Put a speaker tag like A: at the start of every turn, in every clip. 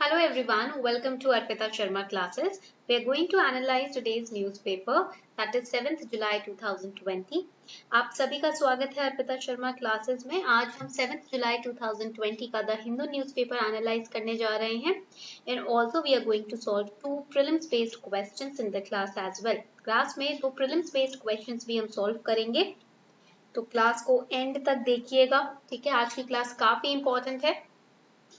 A: Hello everyone, welcome to Arpita Sharma classes. We are going to analyze today's newspaper that is 7th July 2020. आप सभी का स्वागत है Arpita Sharma classes में। आज हम 7th July 2020 का द हिंदू न्यूज़पेपर एनालाइज करने जा रहे हैं and also we are going to solve two prelims based questions in the class as well. Class में दो prelims based questions भी हम सॉल्व करेंगे, तो क्लास को एंड तक देखिएगा। ठीक है, आज की क्लास काफी इंपॉर्टेंट है।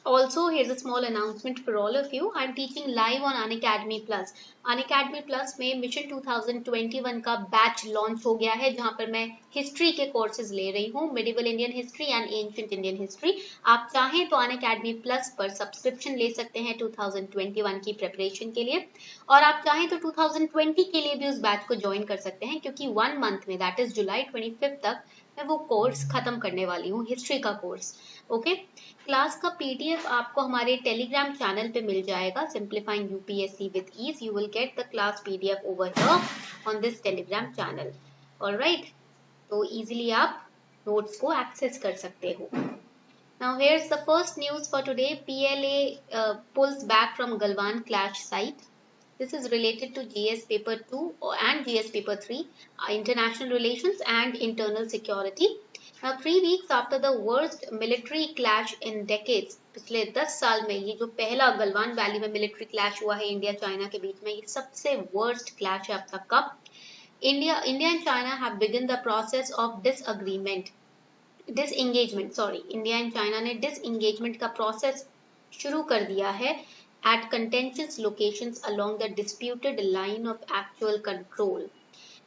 A: Also, here's a small announcement for all of you. I'm teaching live on Unacademy Plus. Unacademy Plus में मिशन 2021 का बैच लॉन्च हो गया है, जहां पर मैं हिस्ट्री के कोर्सेज ले रही हूँ, medieval Indian history and ancient Indian history. आप चाहें तो Unacademy Plus पर सब्सक्रिप्शन ले सकते हैं 2021 की प्रिपरेशन के लिए, और आप चाहें तो 2020 के लिए भी उस बैच को ज्वाइन कर सकते हैं, क्योंकि 1 मंथ में दैट इज जुलाई 25 तक मैं वो कोर्स खत्म करने वाली हूँ, हिस्ट्री का कोर्स। ओके, क्लास का पीडीएफ आपको हमारे टेलीग्राम चैनल पे मिल जाएगा, simplifying UPSC with ease. You will get the class PDF over here on this Telegram channel. Alright, तो इजीली आप नोट्स को एक्सेस कर सकते हो। Now here's the first news for today. PLA pulls back from Galwan clash site. This is related to GS paper 2 and GS paper 3, international relations and internal security. Now 3 weeks after the worst military clash in decades, पिछले 10 साल में ये जो पहला Galwan valley में military clash हुआ है India China के बीच में, ये सबसे वर्स्ट क्लैश है अब तक का। India and China have begun the process of India and China ने डिसएंगेजमेंट का प्रोसेस शुरू कर दिया है at contentious locations along the disputed line of actual control.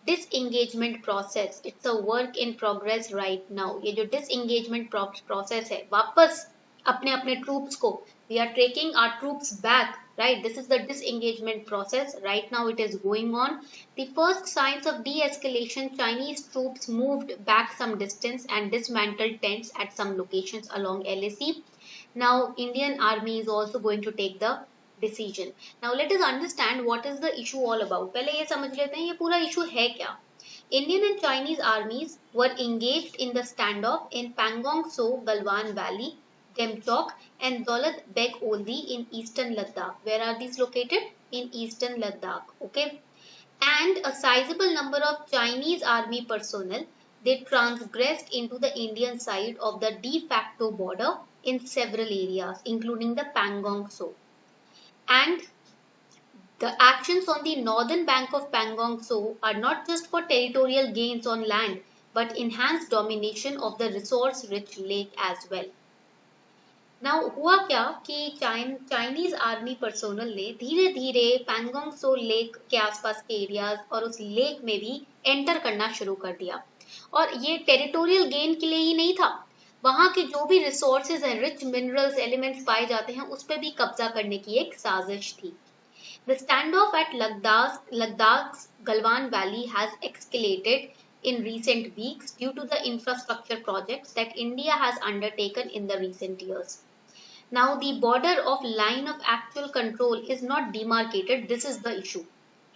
A: Disengagement process, it's a work in progress right now. ये जो disengagement process है, वापस अपने troops को, we are taking our troops back, right? This is the disengagement process. Right now it is going on. The first signs of de-escalation, Chinese troops moved back some distance and dismantled tents at some locations along LAC. Now Indian army is also going to take the decision. Now let us understand what is the issue all about. पहले ये समझ लेते हैं ये पूरा issue है क्या। Indian and Chinese armies were engaged in the standoff in Pangong Tso Galwan Valley, Demchok and Daulat Beg Oldi in eastern Ladakh. Where are these located? In eastern Ladakh. Okay. And a sizable number of Chinese army personnel, they transgressed into the Indian side of the de facto border in several areas, including the Pangong Tso. And the actions on the northern bank of Pangong Tso are not just for territorial gains on land, but enhanced domination of the resource-rich lake as well. Now, हुआ क्या कि Chinese army personnel ने धीरे धीरे पैंगोंग सो lake के आसपास के areas और उस लेक में भी एंटर करना शुरू कर दिया, और ये टेरिटोरियल गेन के लिए ही नहीं था, वहां के जो भी रिसोर्सेज हैं, रिच मिनरल्स एलिमेंट्स पाए जाते हैं, उस पर भी कब्जा करने की एक साजिश थी। The standoff at Ladakh's Galwan Valley has escalated in recent weeks due to the infrastructure projects that India has undertaken in the recent years. Now the border of line of actual control is not demarcated. This is the issue.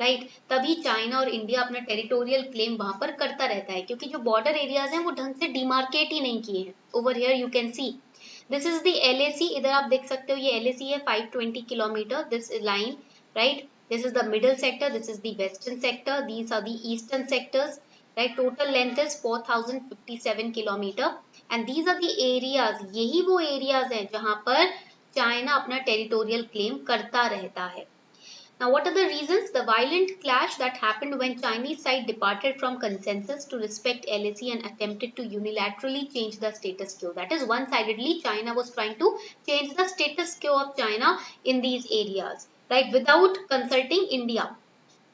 A: Right तभी China और India अपना territorial claim वहां पर करता रहता है, क्योंकि जो बॉर्डर एरियाज हैं वो ढंग से डिमार्केट ही नहीं किए हैं। Over here you can see this is the LAC, इधर आप देख सकते हो ये LAC है 520 kilometre, this line, right, this is the middle sector, this is the western sector, these are the eastern sectors, right. Total length is 4057 kilometre and these are the areas, यही वो areas हैं जहां पर China अपना territorial claim करता रहता है। Now, what are the reasons? The violent clash that happened when Chinese side departed from consensus to respect LAC and attempted to unilaterally change the status quo. That is, one-sidedly, China was trying to change the status quo of China in these areas, right, without consulting India.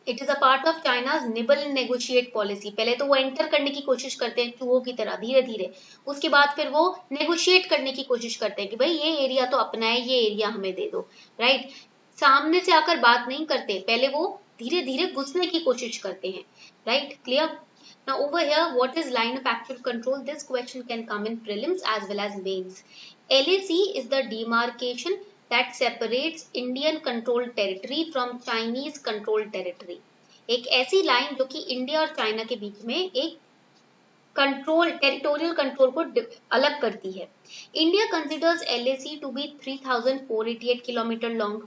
A: It is a part of China's nibble and negotiate policy. पहले तो वो enter करने की कोशिश करते हैं चूहों की तरह धीरे धीरे, उसके बाद फिर वो नेगोशिएट करने की कोशिश करते हैं कि भाई ये एरिया तो अपना है, ये एरिया हमें दे दो, राइट। सामने से आकर बात नहीं करते, पहले वो धीरे धीरे घुसने की कोशिश करते हैं, right, clear. Now over here, what is line of actual control? This question can come in prelims as well as mains. LAC is the demarcation that separates Indian controlled territory from Chinese controlled territory. एक ऐसी line जो कि India और China के बीच में एक control, territorial control को अलग करती है. India considers LAC to be 3,488 kilometer long,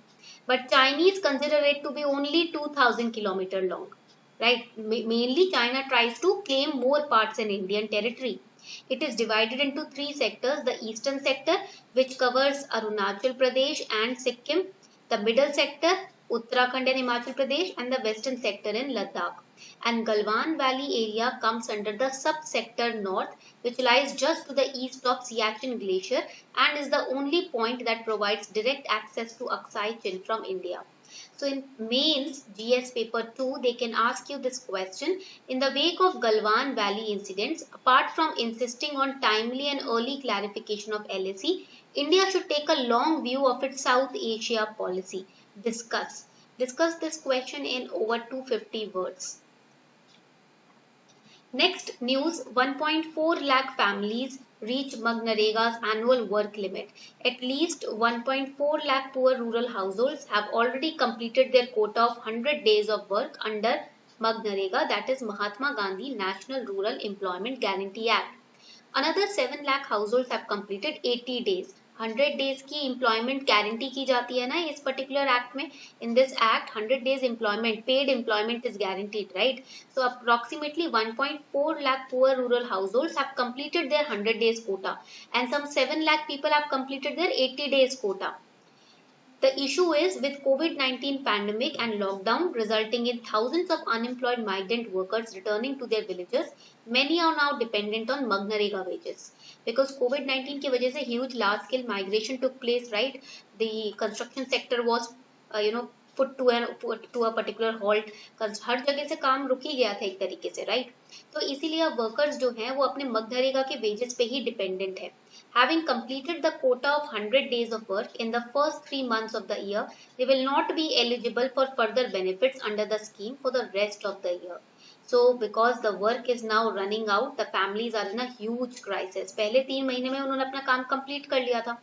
A: but Chinese consider it to be only 2,000 kilometer long. Right? Mainly China tries to claim more parts in Indian territory. It is divided into three sectors: the eastern sector, which covers Arunachal Pradesh and Sikkim; the middle sector, Uttarakhand and Himachal Pradesh; and the western sector in Ladakh. And Galwan Valley area comes under the subsector north, which lies just to the east of Siachen Glacier and is the only point that provides direct access to Aksai Chin from India. So in mains GS paper 2, they can ask you this question: in the wake of Galwan Valley incidents, apart from insisting on timely and early clarification of LAC, India should take a long view of its South Asia policy. Discuss. Discuss this question in over 250 words. Next news: 1.4 lakh families reach MGNREGA's annual work limit. At least 1.4 lakh poor rural households have already completed their quota of 100 days of work under MGNREGA, that is Mahatma Gandhi National Rural Employment Guarantee Act. Another 7 lakh households have completed 80 days. 100 days की employment guarantee की जाती है ना इस particular act में. In this act 100 days employment, paid employment is guaranteed, right? So approximately 1.4 lakh poor rural households have completed their 100 days quota, and some 7 lakh people have completed their 80 days quota. The issue is, with COVID-19 pandemic and lockdown resulting in thousands of unemployed migrant workers returning to their villages, many are now dependent on MGNREGA wages. Because COVID-19 की वजह से huge large scale migration took place, right? The construction sector was, put to a particular halt. हर जगह से काम रुक ही गया था एक तरीके से, right? तो इसीलिए अब वर्कर्स जो हैं वो अपने MGNREGA के वेजेस पे ही डिपेंडेंट है. Having completed the quota of 100 days of work in the first 3 months of the year, they will not be eligible for further benefits under the scheme for the rest of the year. So because the work is now running out, the families are in a huge crisis. पहले 3 महीने में उन्होंने अपना काम complete कर लिया था.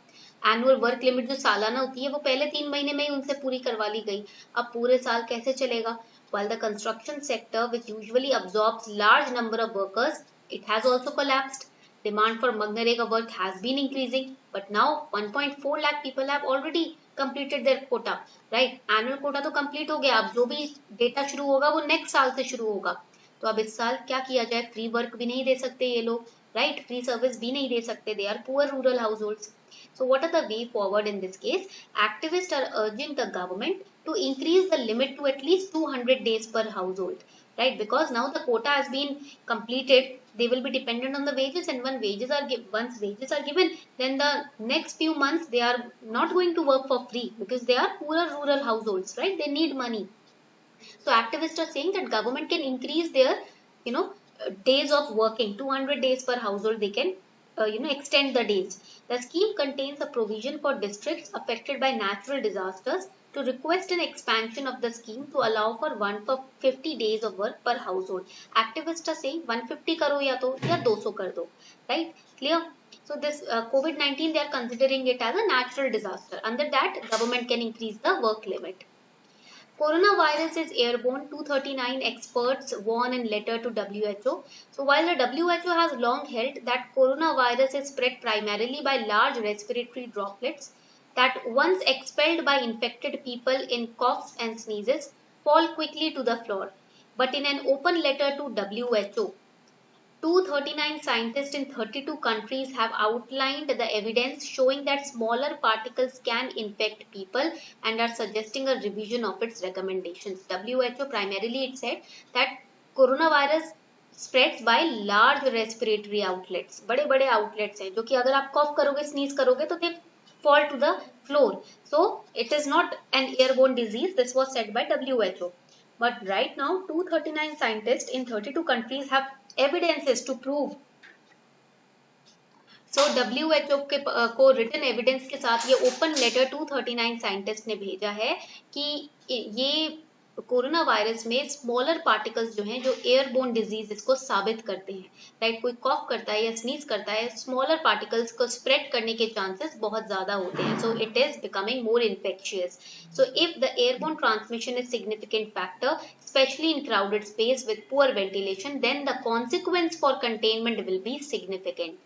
A: Annual work limit जो सालाना होती है वो पहले 3 महीने में ही उनसे पूरी करवा ली गई. अब पूरे साल कैसे चलेगा? While the construction sector, which usually absorbs large number of workers, it has also collapsed. Demand for MGNREGA work has been increasing, but now 1.4 lakh people have already completed their quota, right? Annual quota तो complete हो गया. अब जो भी data शुरू होगा वो next साल से शुरू होगा. तो अब इस साल क्या किया जाए? फ्री वर्क भी नहीं दे सकते ये लोग, right? फ्री सर्विस भी नहीं दे सकते. They are poor rural households. So what are the way forward in this case? Activists are urging the government to increase the limit to at least 200 days per household, right? Because now the quota has been completed, they will be dependent on the wages, and once wages are given, then the next few months they are not going to work for free because they are poorer rural households, right? They need money. So activists are saying that government can increase their, days of working, 200 days per household. They can, extend the days. The scheme contains a provision for districts affected by natural disasters to request an expansion of the scheme to allow for 150 days of work per household. Activists are saying 150 करो या 200 कर दो, right? Clear? So this COVID-19, they are considering it as a natural disaster. Under that, government can increase the work limit. Coronavirus is airborne, 239 experts warn in letter to WHO. So while the WHO has long held that coronavirus is spread primarily by large respiratory droplets that once expelled by infected people in coughs and sneezes fall quickly to the floor. But in an open letter to WHO, 239 scientists in 32 countries have outlined the evidence showing that smaller particles can infect people and are suggesting a revision of its recommendations. WHO primarily it said that coronavirus spreads by large respiratory outlets. बड़े बड़े outlets हैं जो कि अगर आप cough करोगे, sneeze करोगे तो they fall to the floor. So it is not an airborne disease. This was said by WHO. But right now 239 scientists in 32 countries have evidences to prove. So WHO को written evidence के साथ ये open letter 239 scientist ने भेजा है कि ये corona virus में स्मॉलर पार्टिकल्स जो हैं जो एयरबोर्न डिजीज इसको साबित करते हैं, राइट। कोई कॉफ करता है या स्नीज करता है, स्मॉलर पार्टिकल्स को स्प्रेड करने के चांसेस बहुत ज्यादा होते हैं, so it is becoming more infectious. So if the airborne transmission is significant factor, especially in crowded space with poor ventilation, then the consequence for containment will be significant.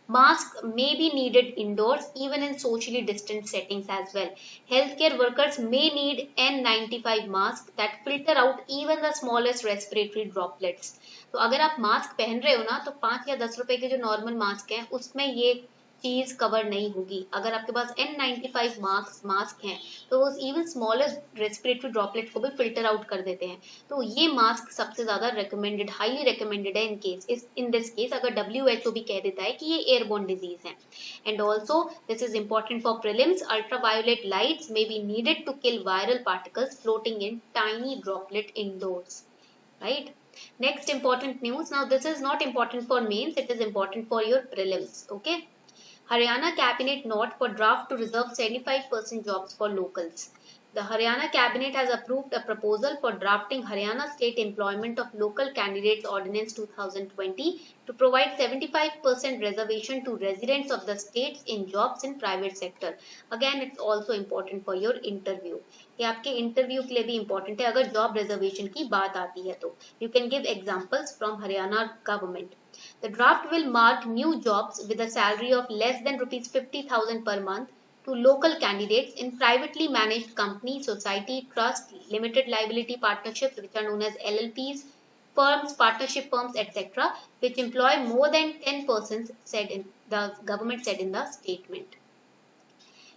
A: Masks may be needed indoors, even in socially distant settings as well. Healthcare workers may need N95 masks that filter out even the smallest respiratory droplets. तो अगर आप mask पहन रहे हो ना, तो 5 या 10 रुपए के जो नॉर्मल मास्क हैं उसमें ये चीज कवर नहीं होगी। अगर आपके पास N95 मास्क हैं तो वो इवन स्मॉलेस्ट रेस्पिरेटरी ड्रॉपलेट को भी फिल्टर आउट कर देते हैं। तो ये मास्क सबसे ज्यादा रिकमेंडेड, हाईली रिकमेंडेड है इन दिस केस, अगर WHO भी कह देता है कि ये एयरबोर्न डिजीज है। And also this is important for prelims, ultraviolet lights may be needed to kill viral particles floating in tiny droplet indoors, right? Next important news. Now this is not important for mains, it is important for your prelims. Okay. Haryana Cabinet note for draft to reserve 75% jobs for locals. The Haryana Cabinet has approved a proposal for drafting Haryana State Employment of Local Candidates Ordinance 2020 to provide 75% reservation to residents of the states in jobs in private sector. Again, it's also important for your interview. ये आपके interview के लिए भी important है अगर job reservation की बात आती है तो। You can give examples from Haryana government. The draft will mark new jobs with a salary of less than rupees 50,000 per month to local candidates in privately managed company, society, trust, limited liability partnerships, which are known as LLPs, firms, partnership firms, etc., which employ more than 10 persons, the government said in the statement.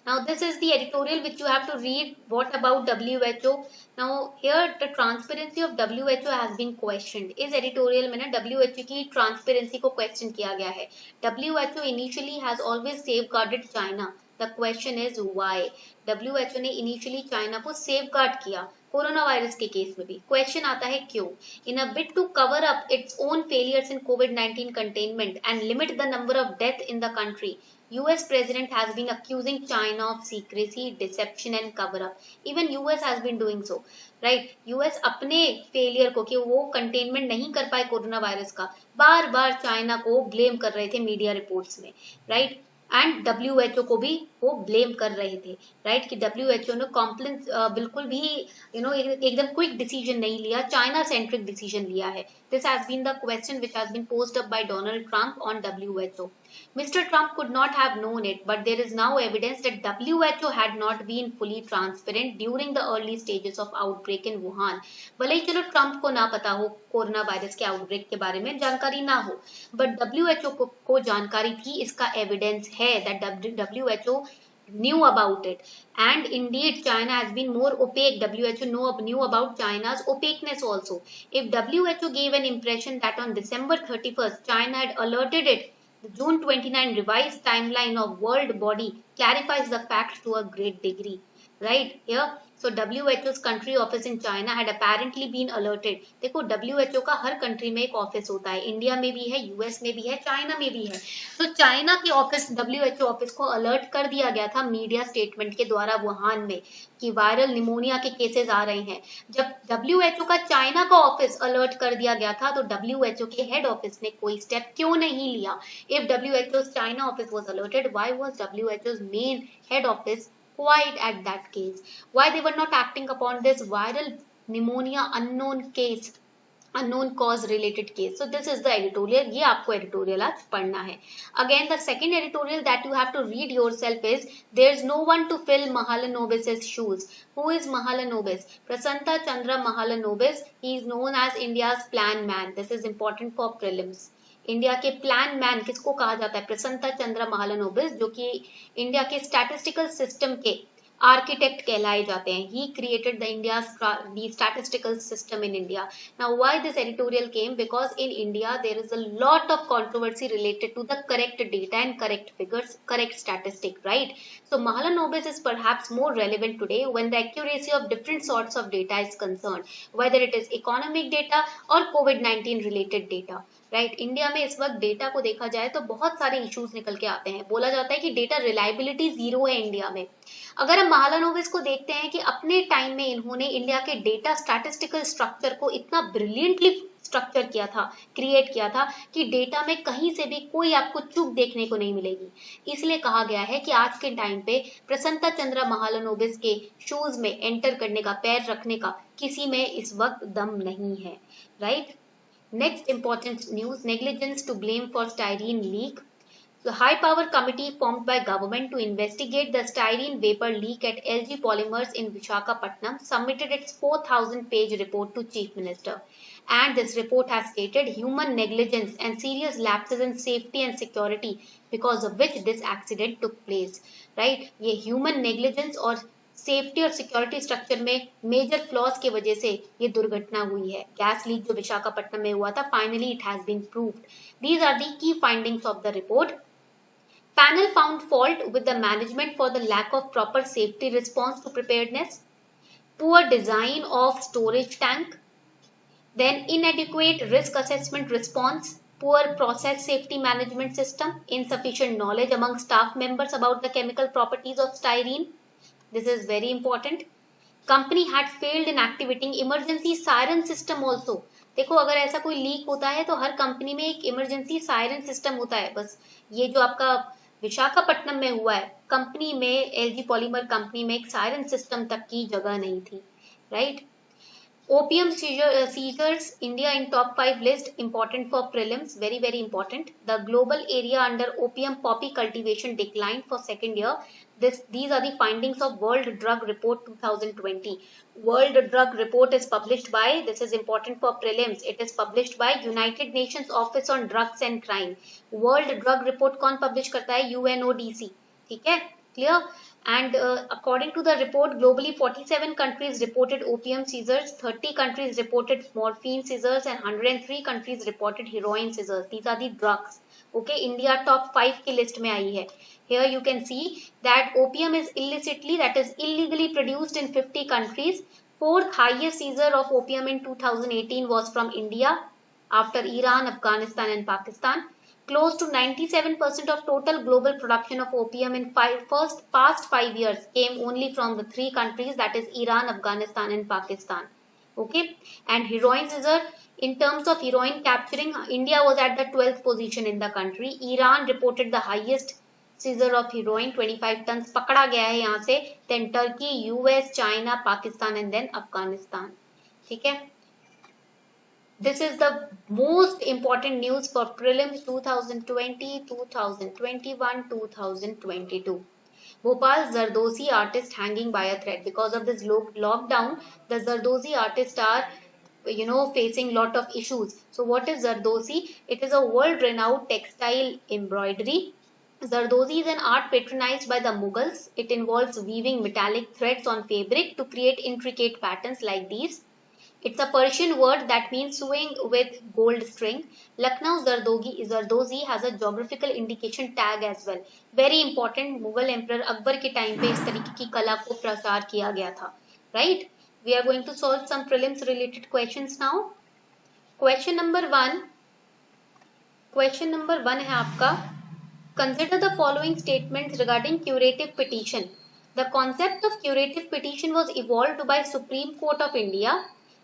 A: Now this is the editorial which you have to read. What about WHO? Now here the transparency of WHO has been questioned. इस editorial में ना WHO की transparency को question किया गया है. WHO initially has always safeguarded China. The question is why? WHO ने initially China को safeguard किया कोरोना वायरस के केस में भी। क्वेश्चन आता है क्यों? In a bit to cover up its own failures in COVID-19 containment and limit the number of deaths in the country, US president has been accusing China of secrecy, deception and cover up. Even US has been doing so, right? US अपने failure को कि वो containment नहीं कर पाए corona virus का, बार बार China को blame कर रहे थे मीडिया रिपोर्ट्स में, राइट? एंड WHO को भी वो ब्लेम कर रहे थे, राइट? कि WHO ने कॉम्प्लेंस बिल्कुल भी एकदम क्विक डिसीजन नहीं लिया, चाइना सेंट्रिक डिसीजन लिया है। This has been the question which has been posed up by Donald Trump on WHO. Mr. Trump could not have known it, but there is now evidence that WHO had not been fully transparent during the early stages of outbreak in Wuhan. भले ही चलो Trump को ना पता हो corona virus के outbreak के बारे में, जानकारी ना हो, बट WHO को जानकारी थी, इसका एविडेंस है that WHO knew about it. And indeed China has been more opaque. WHO knew about China's opaqueness also. If WHO gave an impression that on December 31st China had alerted it, the June 29 revised timeline of world body clarifies the facts to a great degree, right? Here, so WHO's country office in China had apparently been alerted. देखो WHO का हर country में एक office होता है, India में भी है, US में भी है, चाइना में भी है। तो चाइना के ऑफिस, WHO ऑफिस को अलर्ट कर दिया गया था मीडिया स्टेटमेंट के द्वारा वुहान में कि वायरल निमोनिया के केसेस आ रहे हैं। जब WHO का चाइना का ऑफिस अलर्ट कर दिया गया था तो WHO के हेड ऑफिस ने कोई स्टेप क्यों नहीं लिया? If WHO's China office was alerted, why was WHO's main head office quiet at that case? Why they were not acting upon this viral pneumonia unknown cause related case? So this is the editorial. ये आपको editorial आज पढ़ना है. Again, the second editorial that you have to read yourself is there's no one to fill Mahalanobis's shoes. Who is Mahalanobis? Prasanta Chandra Mahalanobis. He is known as India's plan man. This is important for prelims. India के plan man किसको कहा जाता है? प्रसन्नता चंद्र महालनोबिस, जो कि India के statistical system के आर्किटेक्ट कहलाए जाते हैं. He created the statistical system in India. Now, why this editorial came? Because in India there is a lot of controversy related to the correct data and correct figures, correct statistic, right? So Mahalanobis is perhaps more relevant today when the accuracy of different sorts of data is concerned, whether it is economic data or COVID-19 related data. Right. India में इस वक्त data को देखा जाए तो बहुत सारे issues निकल के आते हैं। बोला जाता है कि डेटा रिलायबिलिटी जीरो है इंडिया में। अगर हम महालानोबिस को देखते हैं कि अपने टाइम में इन्होंने इंडिया के डेटा स्टैटिस्टिकल स्ट्रक्चर को इतना ब्रिलियंटली स्ट्रक्चर किया था, क्रिएट किया था कि डेटा में कहीं से भी कोई आपको चूक देखने को नहीं मिलेगी। इसलिए कहा गया है कि आज के टाइम पे प्रसन्नता चंद्रा महालानोबिस के शूज में एंटर करने का, पैर रखने का किसी में इस वक्त दम नहीं है, right. Next important news, negligence to blame for styrene leak. The high power committee formed by government to investigate the styrene vapor leak at LG Polymers in Visakhapatnam submitted its 4,000-page report to Chief Minister. And this report has stated human negligence and serious lapses in safety and security because of which this accident took place. Right? ये human negligence और safety और security structure में major flaws की वजह से ये दुर्घटना हुई है। गैस लीक जो विशाखापट्टनम में हुआ था, finally it has been proved. These are the key findings of the report. Panel found fault with the management for the lack of proper safety response to preparedness, poor design of storage tank, then inadequate risk assessment response, poor process safety management system, insufficient knowledge among staff members about the chemical properties of styrene. This is very important. Company had failed in activating emergency siren system also. देखो अगर ऐसा कोई leak होता है तो हर company में एक emergency siren system होता है। बस ये जो आपका विशाखापट्टनम में हुआ है, कंपनी में, एलजी पॉलीमर कंपनी में एक सायरन सिस्टम तक की जगह नहीं थी, right. Opium seizures, India in top 5 list, important for prelims, very very important. The global area under opium poppy cultivation declined for second year. These are the findings of World Drug Report 2020. World Drug Report is published by, this is important for prelims, it is published by United Nations Office on Drugs and Crime. World Drug Report कौन publish करता है? UNODC, ठीक है, clear? And according to the report, globally 47 countries reported opium seizures, 30 countries reported morphine seizures, and 103 countries reported heroin seizures. These are the drugs. Okay, India top 5 की list में आई है. Here you can see that opium is illicitly, that is illegally produced in 50 countries. Fourth highest seizure of opium in 2018 was from India, after Iran, Afghanistan, and Pakistan. Close to 97% of total global production of opium in past 5 years came only from the 3 countries, that is Iran, Afghanistan, and Pakistan. Okay, and heroin seizure, in terms of heroin capturing, India was at the 12th position in the country. Iran reported the highest seizure of heroin, 25 tons पकड़ा गया है यहाँ से. Then Turkey, US, China, Pakistan, and then Afghanistan. ठीक है. This is the most important news for prelims 2020, 2021, 2022. Bhopal Zardozi artist hanging by a thread. Because of this lockdown, the Zardozi artists are, facing lot of issues. So what is Zardozi? It is a world-renowned textile embroidery. Zardozi is an art patronized by the Mughals. It involves weaving metallic threads on fabric to create intricate patterns like these. It's a Persian word that means sewing with gold string. Lucknow Zardozi has a geographical indication tag as well. Very important. Mughal Emperor Akbar के time पे इस तरीके की कला को प्रसार किया गया था. Right? We are going to solve some prelims related questions now. Question number one है आपका. Consider the following statements regarding curative petition. The concept of curative petition was evolved by Supreme Court of India.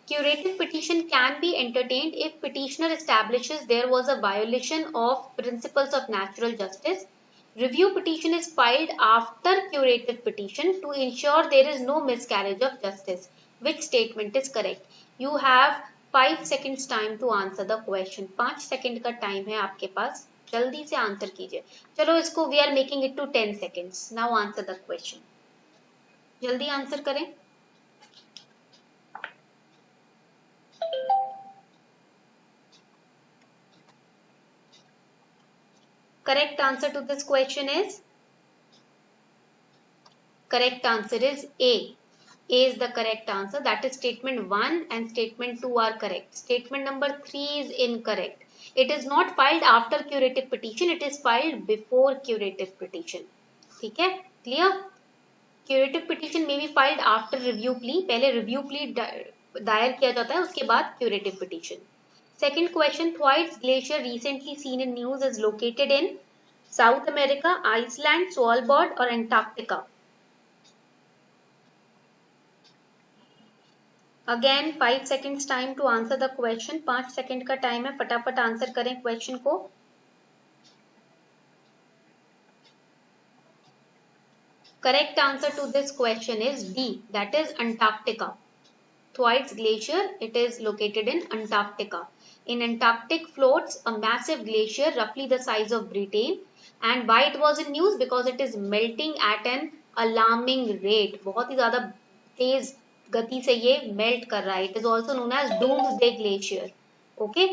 A: Curative petition can be entertained if petitioner establishes there was a violation of principles of natural justice. Review petition is filed after curative petition to ensure there is no miscarriage of justice. Which statement is correct? You have 5 seconds time to answer the question. 5 second का time है आपके पास, जल्दी से answer कीजिए. चलो इसको we are making it to 10 seconds. Now answer the question. जल्दी answer करें. Correct answer to this question is? Correct answer is A. A is the correct answer. That is statement 1 and statement 2 are correct. Statement number 3 is incorrect. It is not filed after curative petition. It is filed before curative petition. ठीक है? Clear? Curative petition may be filed after review plea. पहले review plea दायर किया जाता है, उसके बाद curative petition. Second question, Thwaites Glacier recently seen in news is located in South America, Iceland, Svalbard or Antarctica. Again 5 seconds time to answer the question. 5 second का time है, फटाफट आंसर करें क्वेश्चन को. Correct answer to this question is D, that is Antarctica. Thwaites Glacier, it is located in Antarctica. In Antarctic floats a massive glacier roughly the size of Britain. And why it was in news? Because it is melting at an alarming rate. बहुत ही ज़्यादा तेज गति से ये melt कर रहा है. It is also known as Doomsday Glacier. Okay,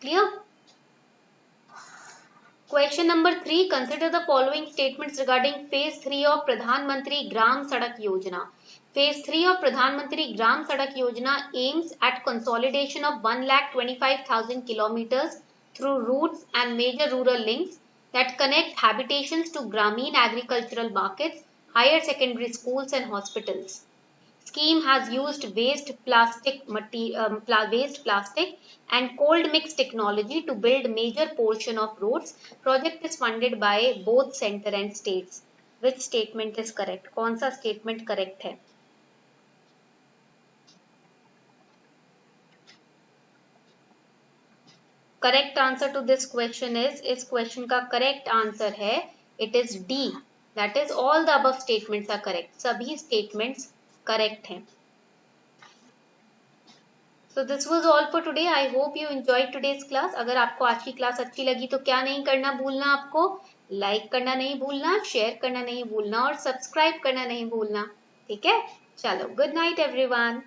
A: clear? Question number 3. Consider the following statements regarding Phase 3 of Pradhan Mantri Gram Sadak Yojana. Phase 3 of Pradhan Mantri Gram Sadak Yojana aims at consolidation of 1,25,000 kilometers through routes and major rural links that connect habitations to Grameen agricultural markets, higher secondary schools and hospitals. Scheme has used waste plastic and cold mix technology to build major portion of roads. Project is funded by both center and states. Which statement is correct? कौन सा statement correct है? Correct answer to this question is, इस question का correct answer है, it is D. That is all the above statements are correct. सभी statements correct हैं. So this was all for today. I hope you enjoyed today's class. अगर आपको आज की class अच्छी लगी तो क्या नहीं करना भूलना आपको? लाइक करना नहीं भूलना, शेयर करना नहीं भूलना और सब्सक्राइब करना नहीं भूलना. ठीक है? चलो, गुड नाइट एवरीवन.